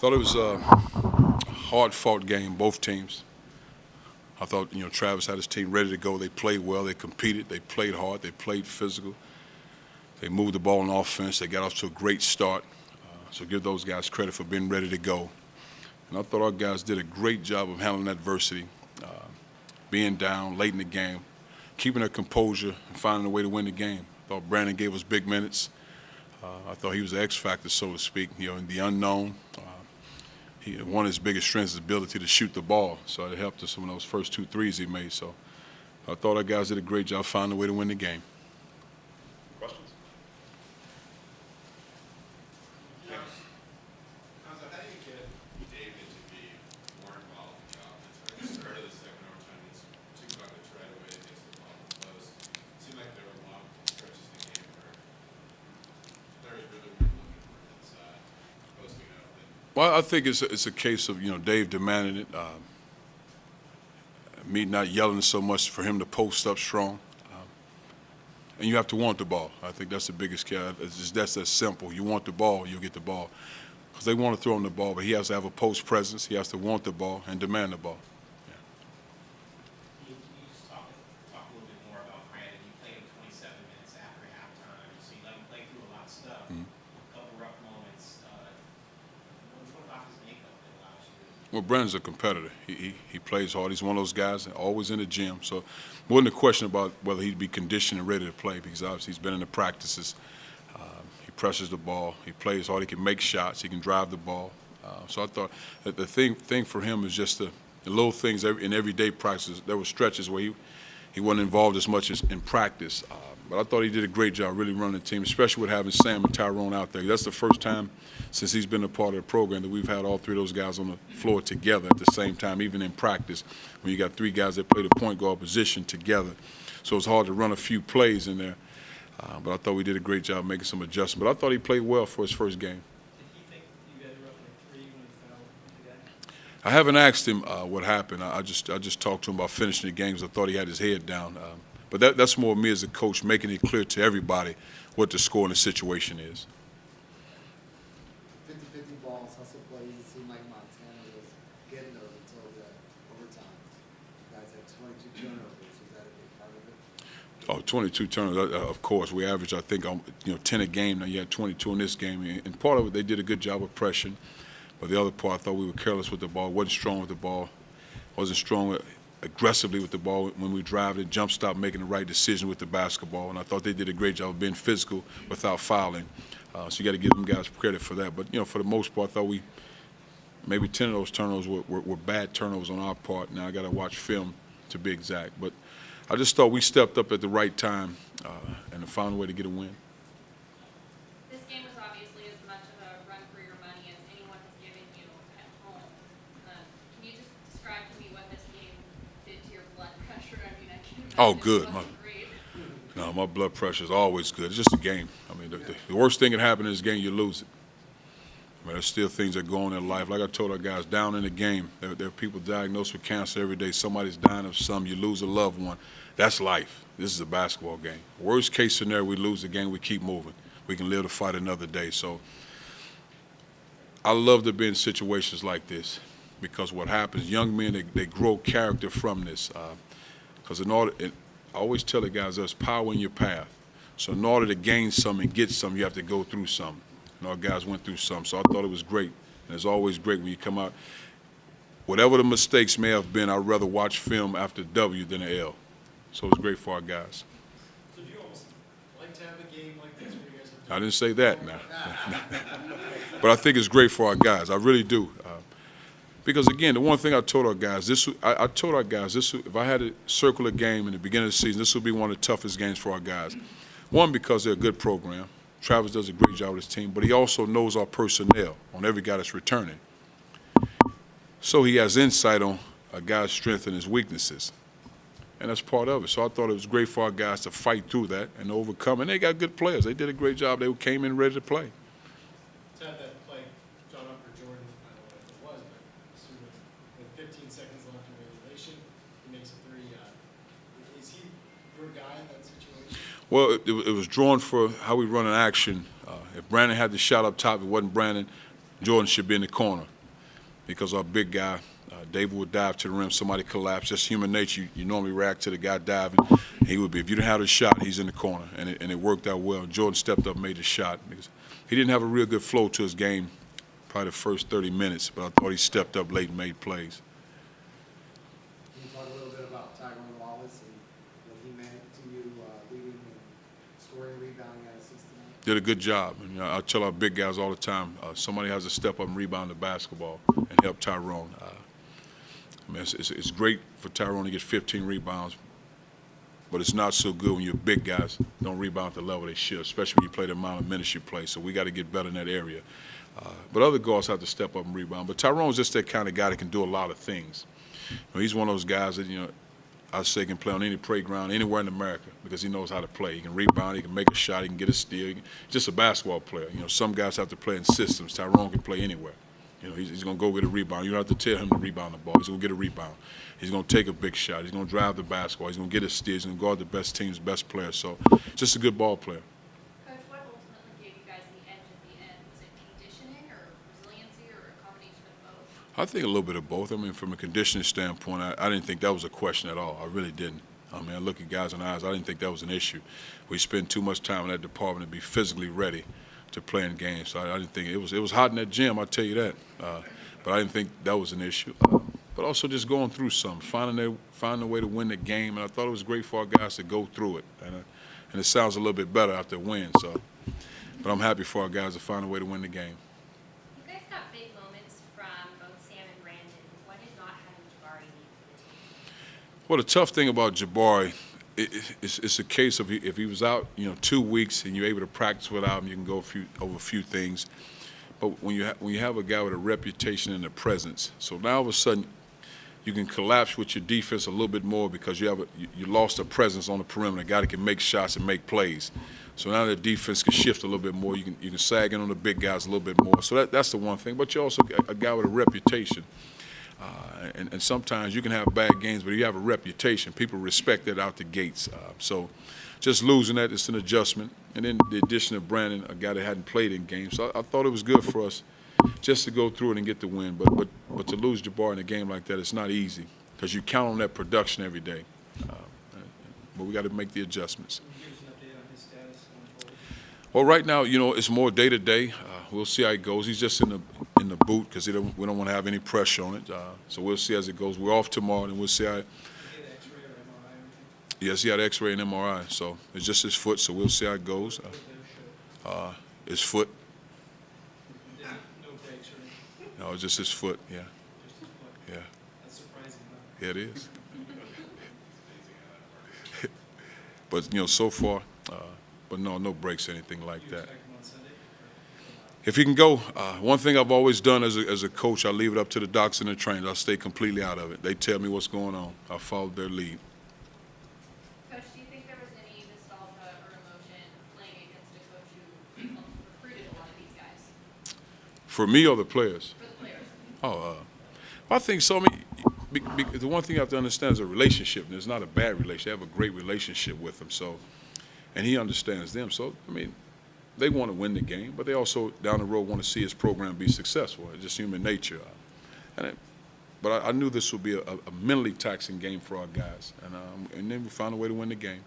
Thought it was a hard-fought game, both teams. I thought, Travis had his team ready to go. They played well. They competed. They played hard. They played physical. They moved the ball on offense. They got off to a great start. So give those guys credit for being ready to go. And I thought our guys did a great job of handling adversity, being down late in the game, keeping their composure, and finding a way to win the game. I thought Brandon gave us big minutes. I thought he was the X factor, so to speak, in the unknown. One of his biggest strengths is the ability to shoot the ball, so it helped us in those first 2 threes he made. So I thought our guys did a great job finding a way to win the game. Questions? Yes. Cuonzo, how do you get David to be more involved in the offense? At the start of the second overtime, it's 2 buckets right away against the ball close. It seemed like there were long stretches in the game where players really weren't looking for it inside, posting up. Well, I think it's a case of Dave demanding it, me not yelling so much for him to post up strong, and you have to want the ball. I think that's the biggest key. That's that simple. You want the ball, you'll get the ball, because they want to throw him the ball, but he has to have a post presence. He has to want the ball and demand the ball. Can you just talk a little bit more about Brandon? You played him 27 minutes after halftime, so you let him play through a lot of stuff. Mm-hmm. A couple rough moments. What about his makeup that allows you to? Well, Brandon's a competitor. He plays hard. He's one of those guys always in the gym. So it wasn't a question about whether he'd be conditioned and ready to play, because obviously he's been in the practices. He presses the ball. He plays hard. He can make shots. He can drive the ball. So I thought that the thing for him is just the little things in everyday practices. There were stretches where he wasn't involved as much as in practice. But I thought he did a great job really running the team, especially with having Sam and Tyrone out there. That's the first time since he's been a part of the program that we've had all 3 of those guys on the floor together at the same time, even in practice, when you got 3 guys that play the point guard position together. So it's hard to run a few plays in there. But I thought we did a great job making some adjustments. But I thought he played well for his first game. Did he think you guys were up like 3 when he fouled the guy? I haven't asked him what happened. I just talked to him about finishing the games. I thought he had his head down. But that's more me as a coach, making it clear to everybody what the score and the situation is. 50-50 balls, hustle plays. It seemed like Montana was getting those until the overtime. You guys had 22 turnovers. Was that a big part of it? Oh, 22 turnovers, of course. We average, I think, 10 a game. Now you had 22 in this game. And part of it, they did a good job of pressure. But the other part, I thought we were careless with the ball, wasn't strong with the ball, wasn't strong aggressively with the ball when we drive it, jump stop, making the right decision with the basketball. And I thought they did a great job of being physical without fouling. So you got to give them guys credit for that. But, for the most part, I thought maybe 10 of those turnovers were bad turnovers on our part. Now I got to watch film to be exact. But I just thought we stepped up at the right time and found a way to get a win. This game was obviously as much of a run for your money as anyone has given you at home. Can you just describe to me what this game did to your blood pressure? I mean, I can imagine Oh, good. it wasn't great. No, my blood pressure is always good. It's just a game. I mean, the worst thing that happen in this game, you lose it. I mean, there's still things that go on in life. Like I told our guys, down in the game, there are people diagnosed with cancer every day. Somebody's dying of something. You lose a loved one. That's life. This is a basketball game. Worst case scenario, we lose the game, we keep moving. We can live to fight another day. So I love to be in situations like this, because what happens, young men, they grow character from this. Because I always tell the guys, there's power in your path. So in order to gain something and get something, you have to go through something. And our guys went through something. So I thought it was great. And it's always great when you come out. Whatever the mistakes may have been, I'd rather watch film after W than an L. So it was great for our guys. So do you almost like to have a game like this where you guys have I didn't say that now. But I think it's great for our guys. I really do. Because, again, the one thing I told our guys, I told our guys, if I had to circle a game in the beginning of the season, this would be one of the toughest games for our guys. One, because they're a good program. Travis does a great job with his team, but he also knows our personnel on every guy that's returning. So he has insight on a guy's strengths and his weaknesses. And that's part of it. So I thought it was great for our guys to fight through that and overcome. And they got good players. They did a great job. They came in ready to play. to have that play drawn up for Jordan? I don't know what it was, but assuming with 15 seconds left in regulation, he makes a 3. Is he your guy in that situation? Well, it was drawn for how we run an action. If Brandon had the shot up top, it wasn't Brandon. Jordan should be in the corner because our big guy, David would dive to the rim, somebody collapse. Just human nature. You normally react to the guy diving. He would be. If you didn't have the shot, he's in the corner, and it worked out well. Jordan stepped up, made the shot because he didn't have a real good flow to his game, probably the first 30 minutes. But I thought he stepped up late and made plays. Can you talk a little bit about Tyrone Wallace and what he meant to you, leading and scoring, rebounding, and assisting? Did a good job. And, I tell our big guys all the time, somebody has to step up and rebound the basketball and help Tyrone. I mean, it's great for Tyrone to get 15 rebounds, but it's not so good when your big guys don't rebound at the level they should, especially when you play the amount of minutes you play. So we got to get better in that area. But other guards have to step up and rebound. But Tyrone's just that kind of guy that can do a lot of things. He's one of those guys that, I say can play on any playground anywhere in America because he knows how to play. He can rebound, he can make a shot, he can get a steal. Just a basketball player. Some guys have to play in systems. Tyrone can play anywhere. He's going to go get a rebound. You don't have to tell him to rebound the ball. He's going to get a rebound. He's going to take a big shot. He's going to drive the basketball. He's going to get a steal. He's going to guard the best team's best player. So just a good ball player. Coach, what ultimately gave you guys the edge at the end? Was it conditioning or resiliency or a combination of both? I think a little bit of both. I mean, from a conditioning standpoint, I didn't think that was a question at all. I really didn't. I mean, I look at guys in the eyes. I didn't think that was an issue. We spend too much time in that department to be physically ready to play in games. So I didn't think it was hot in that gym. I'll tell you that. But I didn't think that was an issue. But also just going through something, finding a way to win the game. And I thought it was great for our guys to go through it. And it sounds a little bit better after a win. But I'm happy for our guys to find a way to win the game. You guys got big moments from both Sam and Brandon. What did not having Jabari mean for the team? Well, the tough thing about Jabari, it's a case of if he was out, 2 weeks and you're able to practice without him, you can go over a few things. But when you have a guy with a reputation and a presence, so now all of a sudden you can collapse with your defense a little bit more because you lost a presence on the perimeter, a guy that can make shots and make plays. So now the defense can shift a little bit more. You can sag in on the big guys a little bit more. So that's the one thing. But you're also a guy with a reputation. And sometimes you can have bad games, but you have a reputation. People respect that out the gates. So just losing that, it's an adjustment. And then the addition of Brandon, a guy that hadn't played in games. So I thought it was good for us just to go through it and get the win. But to lose Jabbar in a game like that, it's not easy because you count on that production every day. But we got to make the adjustments. Can you give us an update on his status going forward? Well, right now, it's more day to day. We'll see how it goes. He's just in the boot because we don't want to have any pressure on it. So we'll see as it goes. We're off tomorrow, and we'll see how. Did he get X-ray or MRI or anything? Yes, he had X-ray and MRI, so it's just his foot. So we'll see how it goes. What did they show? His foot. No breaks or anything? No, it's just his foot. Yeah, Just his foot? yeah, That's surprising, huh? yeah. It is. But so far, but no breaks, anything like Do you that. expect him on Sunday? Or- If he can go, one thing I've always done as a coach, I leave it up to the docs and the trainers. I stay completely out of it. They tell me what's going on. I follow their lead. Coach, do you think there was any nostalgia or emotion playing against a coach who recruited a lot of these guys? For me or the players? For the players. Well, I think so. I mean, the one thing you have to understand is a relationship, and it's not a bad relationship. They have a great relationship with him, and he understands them. So, I mean, they want to win the game, but they also, down the road, want to see his program be successful. It's just human nature. But I knew this would be a mentally taxing game for our guys, and then we found a way to win the game.